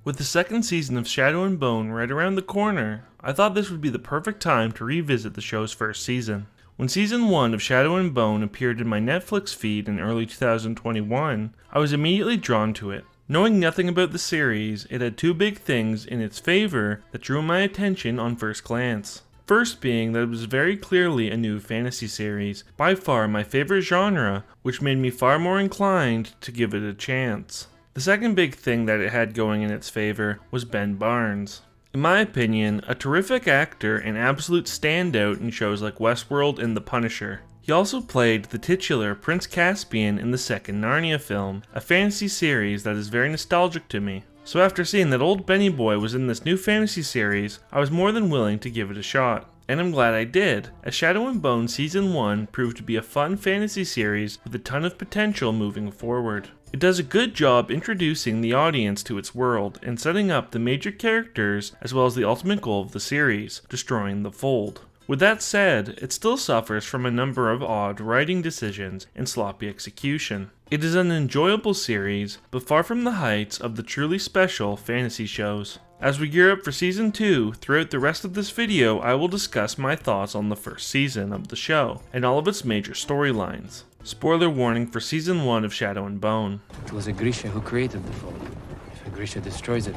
With the second season of Shadow and Bone right around the corner, I thought this would be the perfect time to revisit the show's first season. When Season 1 of Shadow and Bone appeared in my Netflix feed in early 2021, I was immediately drawn to it. Knowing nothing about the series, it had two big things in its favor that drew my attention on first glance. First being that it was very clearly a new fantasy series, by far my favorite genre, which made me far more inclined to give it a chance. The second big thing that it had going in its favor was Ben Barnes. In my opinion, a terrific actor and absolute standout in shows like Westworld and The Punisher. He also played the titular Prince Caspian in the second Narnia film, a fantasy series that is very nostalgic to me. So after seeing that old Benny Boy was in this new fantasy series, I was more than willing to give it a shot. And I'm glad I did, as Shadow and Bone Season 1 proved to be a fun fantasy series with a ton of potential moving forward. It does a good job introducing the audience to its world and setting up the major characters as well as the ultimate goal of the series, destroying the Fold. With that said, it still suffers from a number of odd writing decisions and sloppy execution. It is an enjoyable series, but far from the heights of the truly special fantasy shows. As we gear up for Season 2, throughout the rest of this video I will discuss my thoughts on the first season of the show, and all of its major storylines. Spoiler warning for Season 1 of Shadow and Bone. It was a Grisha who created the Fold. If a Grisha destroys it,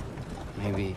maybe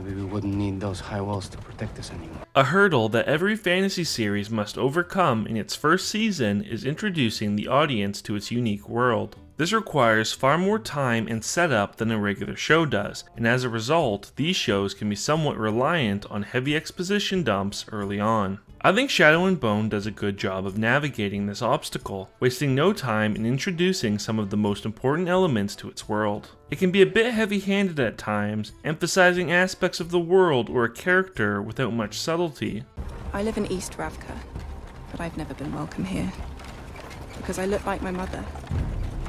we wouldn't need those high walls to protect us anymore. A hurdle that every fantasy series must overcome in its first season is introducing the audience to its unique world. This requires far more time and setup than a regular show does, and as a result, these shows can be somewhat reliant on heavy exposition dumps early on. I think Shadow and Bone does a good job of navigating this obstacle, wasting no time in introducing some of the most important elements to its world. It can be a bit heavy-handed at times, emphasizing aspects of the world or a character without much subtlety. I live in East Ravka, but I've never been welcome here. Because I look like my mother,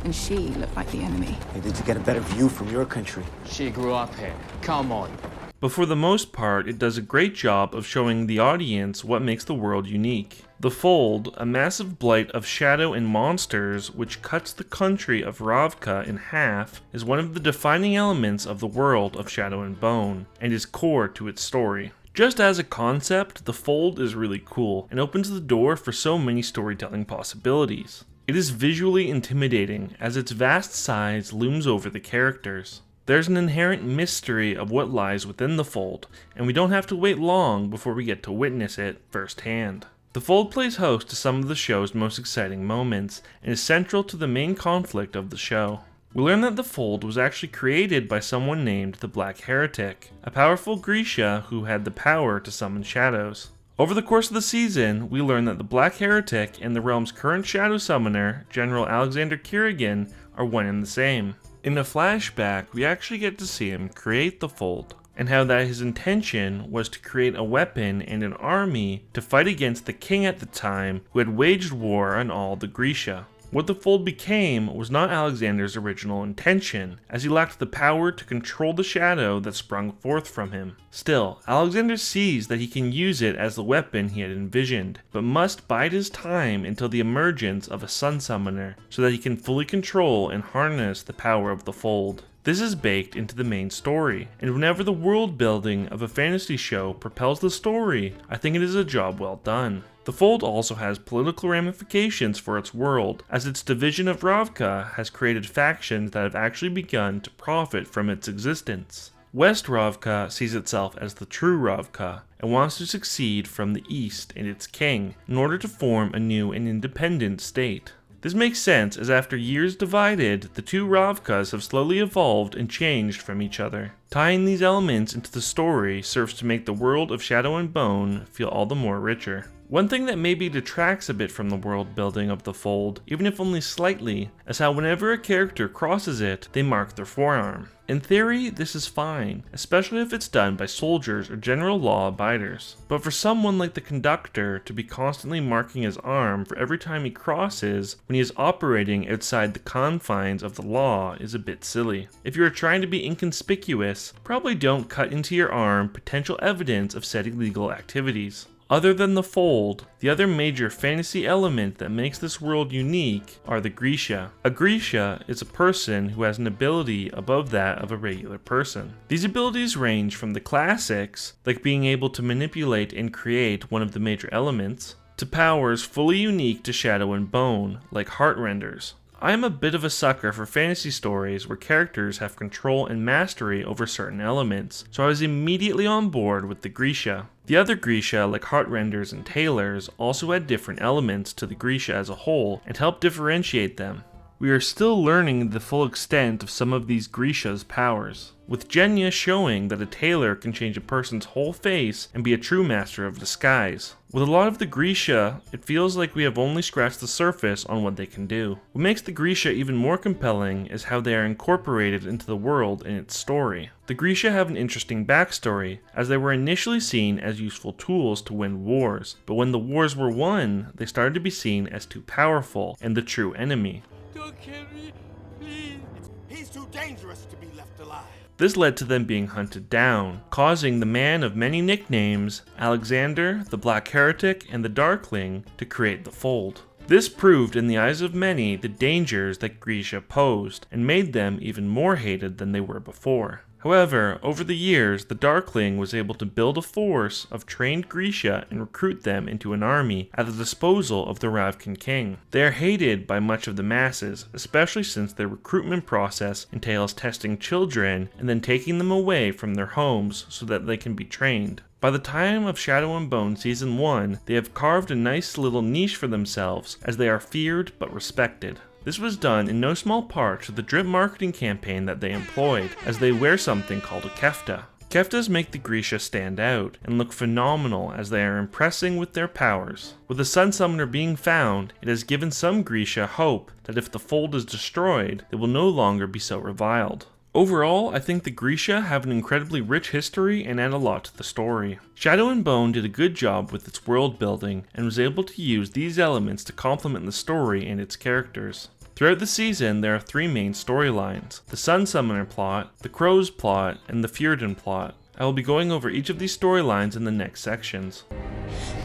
and she looked like the enemy. Maybe to get a better view from your country. She grew up here. Come on. But for the most part, it does a great job of showing the audience what makes the world unique. The Fold, a massive blight of shadow and monsters which cuts the country of Ravka in half, is one of the defining elements of the world of Shadow and Bone, and is core to its story. Just as a concept, the Fold is really cool, and opens the door for so many storytelling possibilities. It is visually intimidating, as its vast size looms over the characters. There's an inherent mystery of what lies within the Fold, and we don't have to wait long before we get to witness it firsthand. The Fold plays host to some of the show's most exciting moments, and is central to the main conflict of the show. We learn that the Fold was actually created by someone named the Black Heretic, a powerful Grisha who had the power to summon shadows. Over the course of the season, we learn that the Black Heretic and the realm's current shadow summoner, General Alexander Kirigan, are one and the same. In a flashback, we actually get to see him create the Fold, and how that his intention was to create a weapon and an army to fight against the king at the time who had waged war on all the Grisha. What the Fold became was not Alexander's original intention, as he lacked the power to control the shadow that sprung forth from him. Still, Alexander sees that he can use it as the weapon he had envisioned, but must bide his time until the emergence of a Sun Summoner, so that he can fully control and harness the power of the Fold. This is baked into the main story, and whenever the world building of a fantasy show propels the story, I think it is a job well done. The Fold also has political ramifications for its world, as its division of Ravka has created factions that have actually begun to profit from its existence. West Ravka sees itself as the true Ravka, and wants to succeed from the East and its king, in order to form a new and independent state. This makes sense, as after years divided, the two Ravkas have slowly evolved and changed from each other. Tying these elements into the story serves to make the world of Shadow and Bone feel all the more richer. One thing that maybe detracts a bit from the world building of the Fold, even if only slightly, is how whenever a character crosses it, they mark their forearm. In theory, this is fine, especially if it's done by soldiers or general law abiders. But for someone like the conductor to be constantly marking his arm for every time he crosses when he is operating outside the confines of the law is a bit silly. If you are trying to be inconspicuous, probably don't cut into your arm potential evidence of said illegal activities. Other than the Fold, the other major fantasy element that makes this world unique are the Grisha. A Grisha is a person who has an ability above that of a regular person. These abilities range from the classics, like being able to manipulate and create one of the major elements, to powers fully unique to Shadow and Bone, like heart renders. I am a bit of a sucker for fantasy stories where characters have control and mastery over certain elements, so I was immediately on board with the Grisha. The other Grisha, like Heartrenders and Tailors, also add different elements to the Grisha as a whole and help differentiate them. We are still learning the full extent of some of these Grisha's powers, with Genya showing that a tailor can change a person's whole face and be a true master of disguise. With a lot of the Grisha, it feels like we have only scratched the surface on what they can do. What makes the Grisha even more compelling is how they are incorporated into the world and its story. The Grisha have an interesting backstory, as they were initially seen as useful tools to win wars, but when the wars were won, they started to be seen as too powerful and the true enemy. Don't kill me, please. He's too dangerous to be left alive. This led to them being hunted down, causing the man of many nicknames, Alexander, the Black Heretic, and the Darkling, to create the Fold. This proved in the eyes of many the dangers that Grisha posed, and made them even more hated than they were before. However, over the years, the Darkling was able to build a force of trained Grisha and recruit them into an army at the disposal of the Ravkan king. They are hated by much of the masses, especially since their recruitment process entails testing children and then taking them away from their homes so that they can be trained. By the time of Shadow and Bone Season 1, they have carved a nice little niche for themselves, as they are feared but respected. This was done in no small part to the drip marketing campaign that they employed, as they wear something called a kefta. Keftas make the Grisha stand out and look phenomenal as they are impressing with their powers. With the Sun Summoner being found, it has given some Grisha hope that if the Fold is destroyed, they will no longer be so reviled. Overall, I think the Grisha have an incredibly rich history and add a lot to the story. Shadow and Bone did a good job with its world building and was able to use these elements to complement the story and its characters. Throughout the season, there are three main storylines: the Sun Summoner plot, the Crows plot, and the Fjerdan plot. I will be going over each of these storylines in the next sections.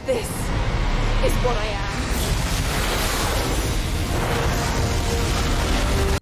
This is what I am.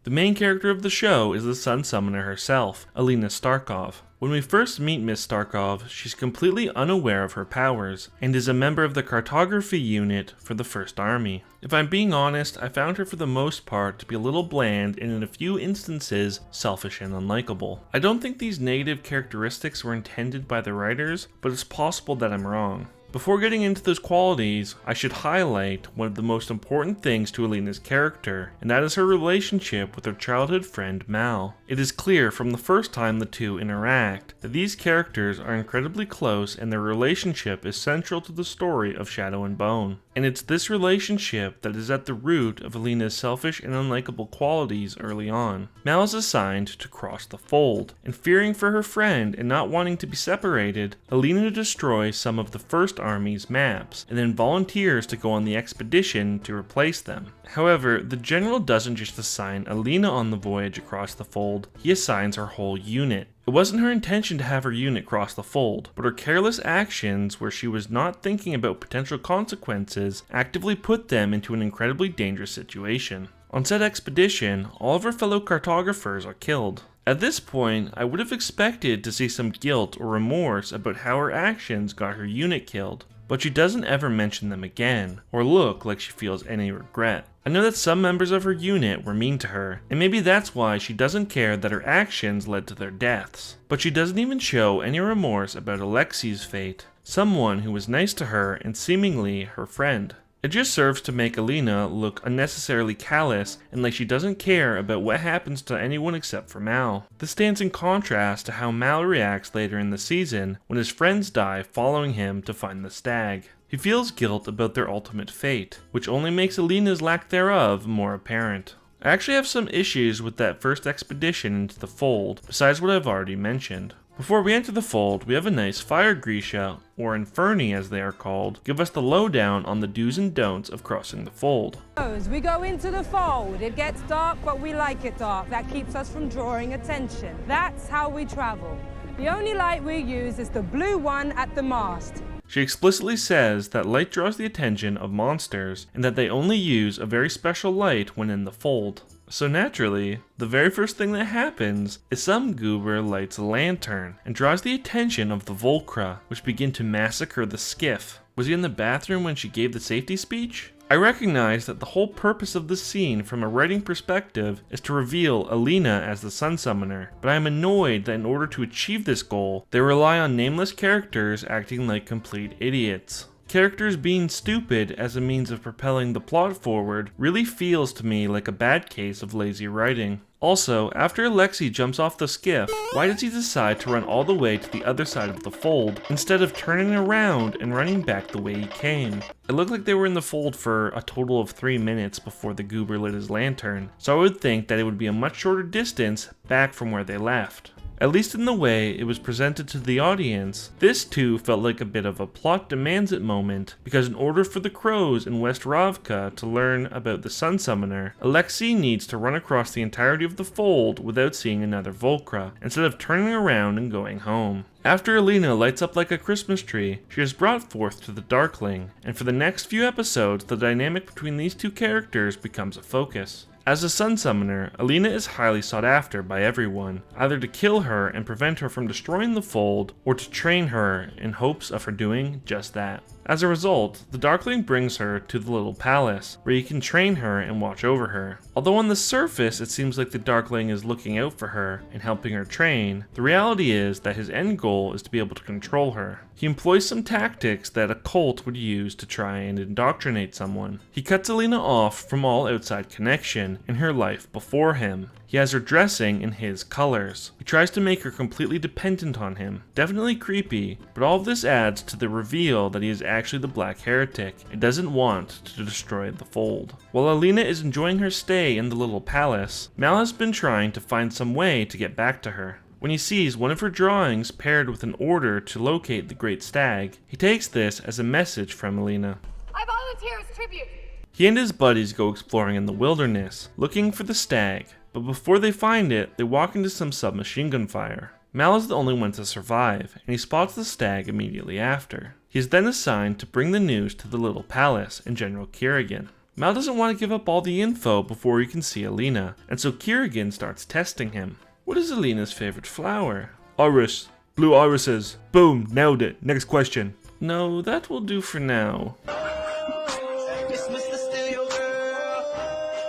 The main character of the show is the Sun Summoner herself, Alina Starkov. When we first meet Miss Starkov, she's completely unaware of her powers, and is a member of the cartography unit for the First Army. If I'm being honest, I found her for the most part to be a little bland and in a few instances selfish and unlikable. I don't think these negative characteristics were intended by the writers, but it's possible that I'm wrong. Before getting into those qualities, I should highlight one of the most important things to Alina's character, and that is her relationship with her childhood friend Mal. It is clear from the first time the two interact that these characters are incredibly close and their relationship is central to the story of Shadow and Bone. And it's this relationship that is at the root of Alina's selfish and unlikable qualities early on. Mal is assigned to cross the Fold, and fearing for her friend and not wanting to be separated, Alina destroys some of the First Army's maps, and then volunteers to go on the expedition to replace them. However, the general doesn't just assign Alina on the voyage across the Fold, he assigns her whole unit. It wasn't her intention to have her unit cross the Fold, but her careless actions, where she was not thinking about potential consequences, actively put them into an incredibly dangerous situation. On said expedition, all of her fellow cartographers are killed. At this point, I would have expected to see some guilt or remorse about how her actions got her unit killed, but she doesn't ever mention them again, or look like she feels any regret. I know that some members of her unit were mean to her, and maybe that's why she doesn't care that her actions led to their deaths. But she doesn't even show any remorse about Alexi's fate, someone who was nice to her and seemingly her friend. It just serves to make Alina look unnecessarily callous and like she doesn't care about what happens to anyone except for Mal. This stands in contrast to how Mal reacts later in the season when his friends die following him to find the stag. He feels guilt about their ultimate fate, which only makes Alina's lack thereof more apparent. I actually have some issues with that first expedition into the Fold, besides what I've already mentioned. Before we enter the Fold, we have a nice Fire Grisha, or Inferni as they are called, give us the lowdown on the do's and don'ts of crossing the Fold. As we go into the Fold, it gets dark, but we like it dark. That keeps us from drawing attention. That's how we travel. The only light we use is the blue one at the mast. She explicitly says that light draws the attention of monsters and that they only use a very special light when in the fold. So naturally, the very first thing that happens is some goober lights a lantern and draws the attention of the Volcra, which begin to massacre the skiff. Was he in the bathroom when she gave the safety speech? I recognize that the whole purpose of this scene from a writing perspective is to reveal Alina as the Sun Summoner, but I am annoyed that in order to achieve this goal, they rely on nameless characters acting like complete idiots. Characters being stupid as a means of propelling the plot forward really feels to me like a bad case of lazy writing. Also, after Alexei jumps off the skiff, why does he decide to run all the way to the other side of the fold, instead of turning around and running back the way he came? It looked like they were in the fold for a total of 3 minutes before the goober lit his lantern, so I would think that it would be a much shorter distance back from where they left. At least in the way it was presented to the audience, this too felt like a bit of a plot demands it moment, because in order for the crows in West Ravka to learn about the Sun Summoner, Alexei needs to run across the entirety of the fold without seeing another Volcra, instead of turning around and going home. After Alina lights up like a Christmas tree, she is brought forth to the Darkling, and for the next few episodes the dynamic between these two characters becomes a focus. As a Sun Summoner, Alina is highly sought after by everyone, either to kill her and prevent her from destroying the fold, or to train her in hopes of her doing just that. As a result, the Darkling brings her to the little palace, where he can train her and watch over her. Although on the surface it seems like the Darkling is looking out for her and helping her train, the reality is that his end goal is to be able to control her. He employs some tactics that a cult would use to try and indoctrinate someone. He cuts Alina off from all outside connection in her life before him. He has her dressing in his colors. He tries to make her completely dependent on him. Definitely creepy, but all of this adds to the reveal that he is actually the Black Heretic and doesn't want to destroy the fold. While Alina is enjoying her stay in the little palace, Mal has been trying to find some way to get back to her. When he sees one of her drawings paired with an order to locate the Great Stag, he takes this as a message from Alina. I volunteer as tribute! He and his buddies go exploring in the wilderness, looking for the stag, but before they find it, they walk into some submachine gun fire. Mal is the only one to survive, and he spots the stag immediately after. He is then assigned to bring the news to the little palace and General Kirigan. Mal doesn't want to give up all the info before he can see Alina, and so Kirigan starts testing him. What is Alina's favorite flower? Iris. Blue irises. Boom, nailed it. Next question. No, that will do for now.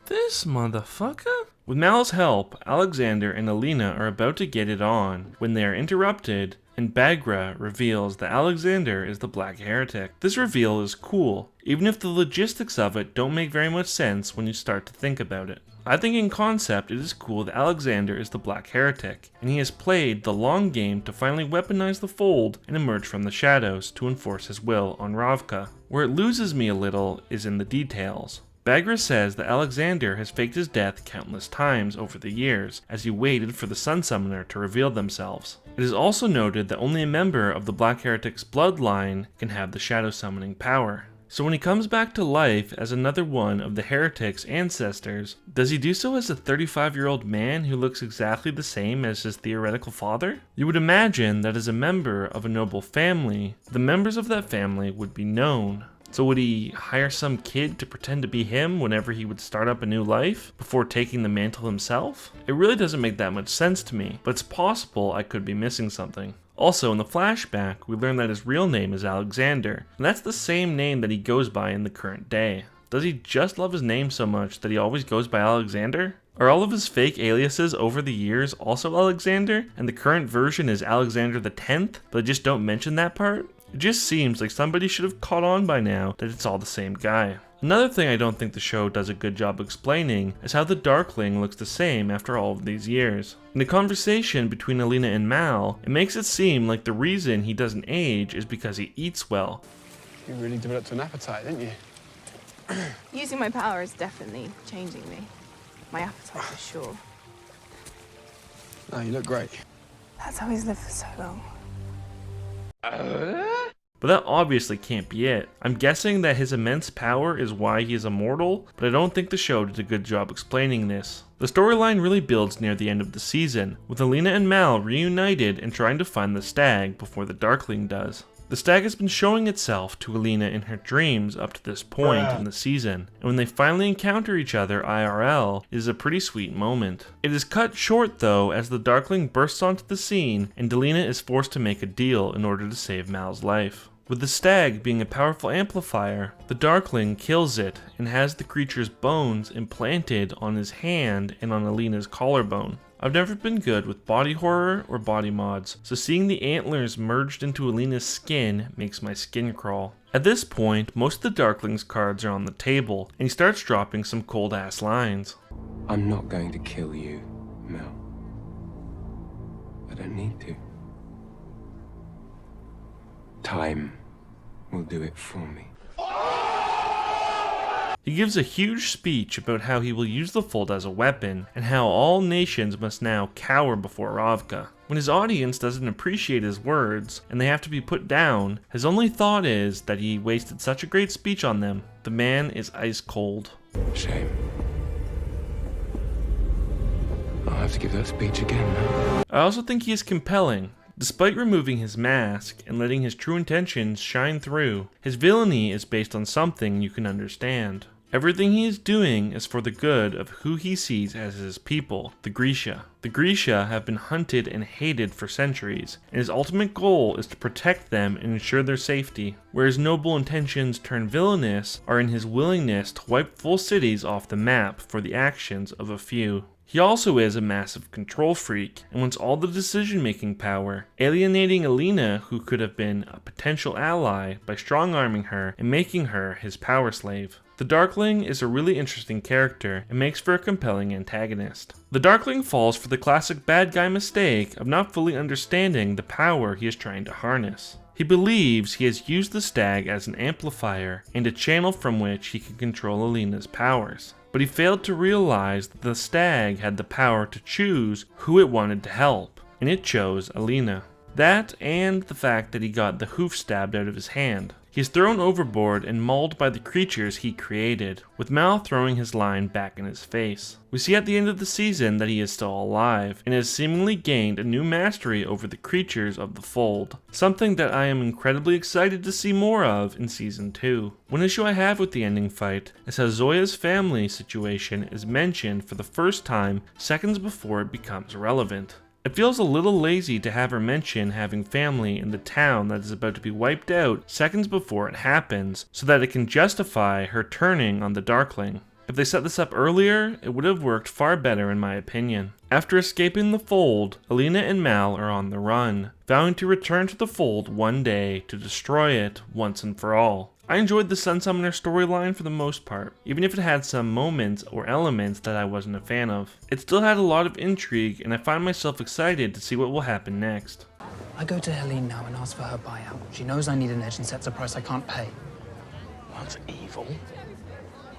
This motherfucker? With Mal's help, Alexander and Alina are about to get it on when they are interrupted and Bagra reveals that Alexander is the Black Heretic. This reveal is cool, even if the logistics of it don't make very much sense when you start to think about it. I think in concept it is cool that Alexander is the Black Heretic, and he has played the long game to finally weaponize the fold and emerge from the shadows to enforce his will on Ravka. Where it loses me a little is in the details. Bagra says that Alexander has faked his death countless times over the years as he waited for the Sun Summoner to reveal themselves. It is also noted that only a member of the Black Heretic's bloodline can have the shadow summoning power. So when he comes back to life as another one of the Heretic's ancestors, does he do so as a 35-year-old man who looks exactly the same as his theoretical father? You would imagine that as a member of a noble family, the members of that family would be known. So would he hire some kid to pretend to be him whenever he would start up a new life before taking the mantle himself? It really doesn't make that much sense to me, but it's possible I could be missing something. Also, in the flashback, we learn that his real name is Alexander, and that's the same name that he goes by in the current day. Does he just love his name so much that he always goes by Alexander? Are all of his fake aliases over the years also Alexander, and the current version is Alexander the 10th, but they just don't mention that part? It just seems like somebody should have caught on by now that it's all the same guy. Another thing I don't think the show does a good job explaining is how the Darkling looks the same after all of these years. In the conversation between Alina and Mal, it makes it seem like the reason he doesn't age is because he eats well. You really developed an appetite, didn't you? Using my power is definitely changing me. My appetite for sure. No, you look great. That's how he's lived for so long. But that obviously can't be it. I'm guessing that his immense power is why he is immortal, but I don't think the show did a good job explaining this. The storyline really builds near the end of the season, with Alina and Mal reunited and trying to find the stag before the Darkling does. The stag has been showing itself to Alina in her dreams up to this point in the season, and when they finally encounter each other IRL, it is a pretty sweet moment. It is cut short though as the Darkling bursts onto the scene and Delina is forced to make a deal in order to save Mal's life. With the stag being a powerful amplifier, the Darkling kills it and has the creature's bones implanted on his hand and on Alina's collarbone. I've never been good with body horror or body mods, so seeing the antlers merged into Alina's skin makes my skin crawl. At this point, most of the Darkling's cards are on the table, and he starts dropping some cold ass lines. I'm not going to kill you, Mel. I don't need to. Time will do it for me. He gives a huge speech about how he will use the Fold as a weapon, and how all nations must now cower before Ravka. When his audience doesn't appreciate his words, and they have to be put down, his only thought is that he wasted such a great speech on them. The man is ice cold. Shame. I'll have to give that speech again now. I also think he is compelling. Despite removing his mask and letting his true intentions shine through, his villainy is based on something you can understand. Everything he is doing is for the good of who he sees as his people, the Grisha. The Grisha have been hunted and hated for centuries, and his ultimate goal is to protect them and ensure their safety. Where his noble intentions turn villainous are in his willingness to wipe full cities off the map for the actions of a few. He also is a massive control freak and wants all the decision-making power, alienating Alina, who could have been a potential ally, by strong-arming her and making her his power slave. The Darkling is a really interesting character and makes for a compelling antagonist. The Darkling falls for the classic bad guy mistake of not fully understanding the power he is trying to harness. He believes he has used the stag as an amplifier and a channel from which he can control Alina's powers. But he failed to realize that the stag had the power to choose who it wanted to help, and it chose Alina. That and the fact that he got the hoof stabbed out of his hand. He is thrown overboard and mauled by the creatures he created, with Mal throwing his line back in his face. We see at the end of the season that he is still alive, and has seemingly gained a new mastery over the creatures of the Fold, something that I am incredibly excited to see more of in Season 2. One issue I have with the ending fight is how Zoya's family situation is mentioned for the first time seconds before it becomes relevant. It feels a little lazy to have her mention having family in the town that is about to be wiped out seconds before it happens, so that it can justify her turning on the Darkling. If they set this up earlier, it would have worked far better in my opinion. After escaping the Fold, Alina and Mal are on the run, vowing to return to the Fold one day to destroy it once and for all. I enjoyed the Sun Summoner storyline for the most part, even if it had some moments or elements that I wasn't a fan of. It still had a lot of intrigue, and I find myself excited to see what will happen next. I go to Helene now and ask for her buyout. She knows I need an edge and sets a price I can't pay. That's evil.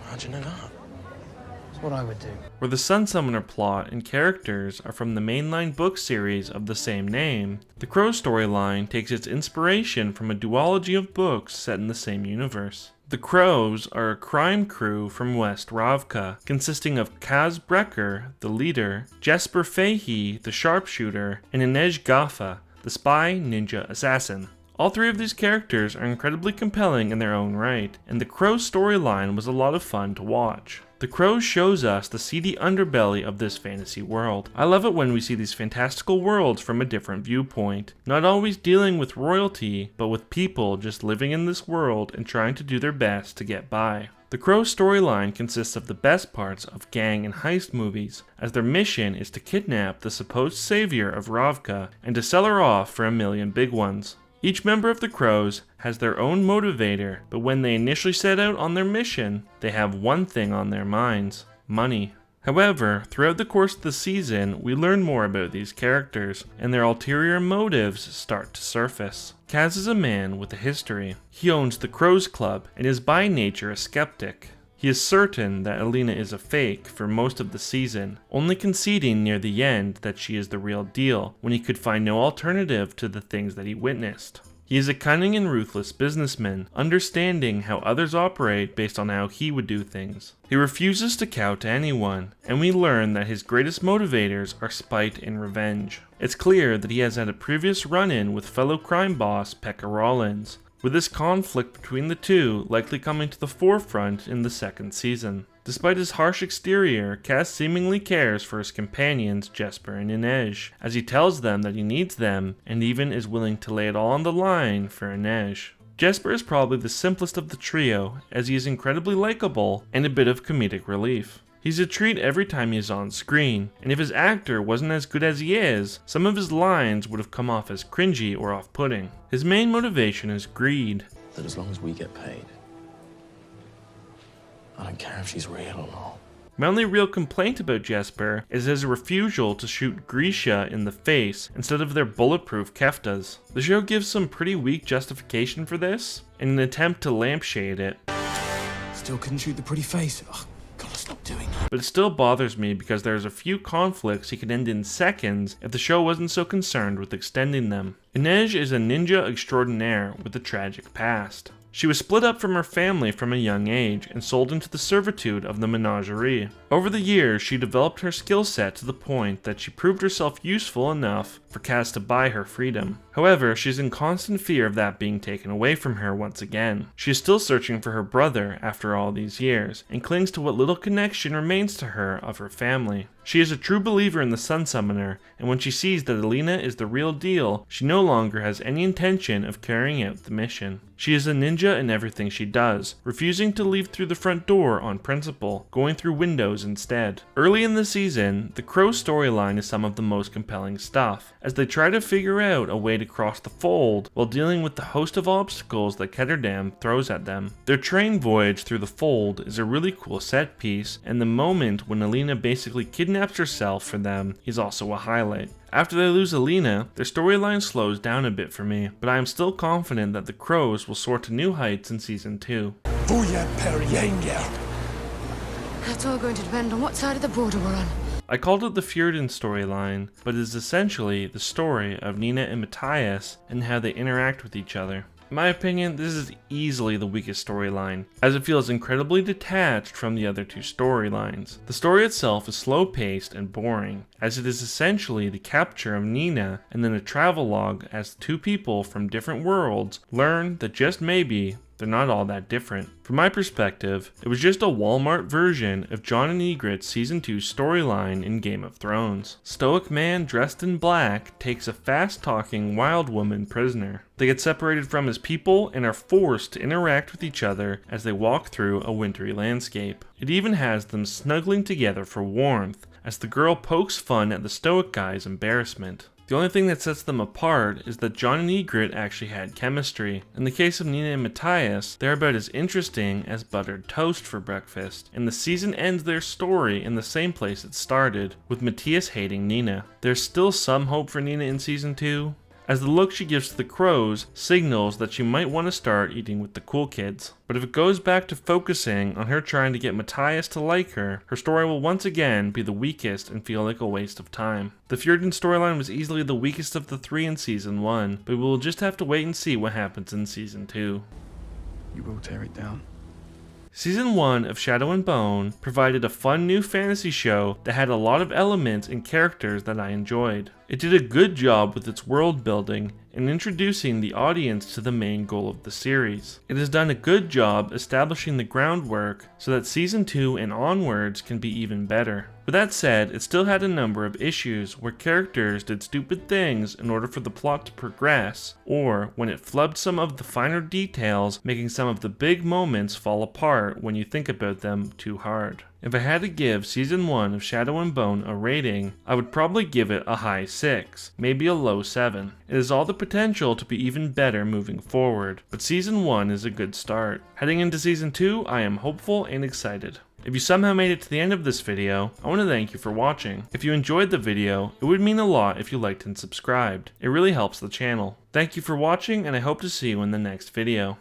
Imagine that. That's what I would do. Where the Sun Summoner plot and characters are from the mainline book series of the same name, the Crow storyline takes its inspiration from a duology of books set in the same universe. The Crows are a crime crew from West Ravka, consisting of Kaz Brecker, the leader, Jesper Fahey, the sharpshooter, and Inej Gaffa, the spy ninja assassin. All three of these characters are incredibly compelling in their own right, and the Crow storyline was a lot of fun to watch. The Crow shows us the seedy underbelly of this fantasy world. I love it when we see these fantastical worlds from a different viewpoint, not always dealing with royalty, but with people just living in this world and trying to do their best to get by. The Crow storyline consists of the best parts of gang and heist movies, as their mission is to kidnap the supposed savior of Ravka and to sell her off for $1 million big ones. Each member of the Crows has their own motivator, but when they initially set out on their mission, they have one thing on their minds: money. However, throughout the course of the season, we learn more about these characters, and their ulterior motives start to surface. Kaz is a man with a history. He owns the Crows Club, and is by nature a skeptic. He is certain that Alina is a fake for most of the season, only conceding near the end that she is the real deal, when he could find no alternative to the things that he witnessed. He is a cunning and ruthless businessman, understanding how others operate based on how he would do things. He refuses to cow to anyone, and we learn that his greatest motivators are spite and revenge. It's clear that he has had a previous run-in with fellow crime boss Pekka Rollins, with this conflict between the two likely coming to the forefront in the second season. Despite his harsh exterior, Cass seemingly cares for his companions Jesper and Inej, as he tells them that he needs them, and even is willing to lay it all on the line for Inej. Jesper is probably the simplest of the trio, as he is incredibly likable and a bit of comedic relief. He's a treat every time he is on screen, and if his actor wasn't as good as he is, some of his lines would have come off as cringy or off-putting. His main motivation is greed. That as long as we get paid, I don't care if she's real or not. My only real complaint about Jesper is his refusal to shoot Grisha in the face instead of their bulletproof keftas. The show gives some pretty weak justification for this, in an attempt to lampshade it. Still couldn't shoot the pretty face. Oh, gotta stop doing that. But it still bothers me because there's a few conflicts he could end in seconds if the show wasn't so concerned with extending them. Inej is a ninja extraordinaire with a tragic past. She was split up from her family from a young age and sold into the servitude of the menagerie. Over the years, she developed her skill set to the point that she proved herself useful enough for Cass to buy her freedom. However, she's in constant fear of that being taken away from her once again. She is still searching for her brother after all these years, and clings to what little connection remains to her of her family. She is a true believer in the Sun Summoner, and when she sees that Alina is the real deal, she no longer has any intention of carrying out the mission. She is a ninja in everything she does, refusing to leave through the front door on principle, going through windows instead. Early in the season, the Crow storyline is some of the most compelling stuff, as they try to figure out a way to cross the fold while dealing with the host of obstacles that Ketterdam throws at them. Their train voyage through the fold is a really cool set piece, and the moment when Alina basically kidnaps herself for them is also a highlight. After they lose Alina, their storyline slows down a bit for me, but I am still confident that the Crows will soar to new heights in Season 2. That's all going to depend on what side of the border we're on. I called it the Fjerdan storyline, but it is essentially the story of Nina and Matthias and how they interact with each other. In my opinion, this is easily the weakest storyline, as it feels incredibly detached from the other two storylines. The story itself is slow-paced and boring, as it is essentially the capture of Nina and then a travelogue as two people from different worlds learn that just maybe they're not all that different. From my perspective, it was just a Walmart version of Jon and Ygritte's Season 2 storyline in Game of Thrones. Stoic man dressed in black takes a fast-talking wild woman prisoner. They get separated from his people and are forced to interact with each other as they walk through a wintry landscape. It even has them snuggling together for warmth, as the girl pokes fun at the Stoic guy's embarrassment. The only thing that sets them apart is that Jon and Ygritte actually had chemistry. In the case of Nina and Matthias, they're about as interesting as buttered toast for breakfast, and the season ends their story in the same place it started, with Matthias hating Nina. There's still some hope for Nina in Season 2, as the look she gives to the Crows signals that she might want to start eating with the cool kids. But if it goes back to focusing on her trying to get Matthias to like her, her story will once again be the weakest and feel like a waste of time. The Fjerdan storyline was easily the weakest of the three in Season 1, but we will just have to wait and see what happens in Season 2. You will tear it down. Season 1 of Shadow and Bone provided a fun new fantasy show that had a lot of elements and characters that I enjoyed. It did a good job with its world building and introducing the audience to the main goal of the series. It has done a good job establishing the groundwork so that Season 2 and onwards can be even better. With that said, it still had a number of issues where characters did stupid things in order for the plot to progress, or when it flubbed some of the finer details, making some of the big moments fall apart when you think about them too hard. If I had to give Season 1 of Shadow and Bone a rating, I would probably give it a high 6, maybe a low 7. It has all the potential to be even better moving forward, but Season 1 is a good start. Heading into Season 2, I am hopeful and excited. If you somehow made it to the end of this video, I want to thank you for watching. If you enjoyed the video, it would mean a lot if you liked and subscribed. It really helps the channel. Thank you for watching, and I hope to see you in the next video.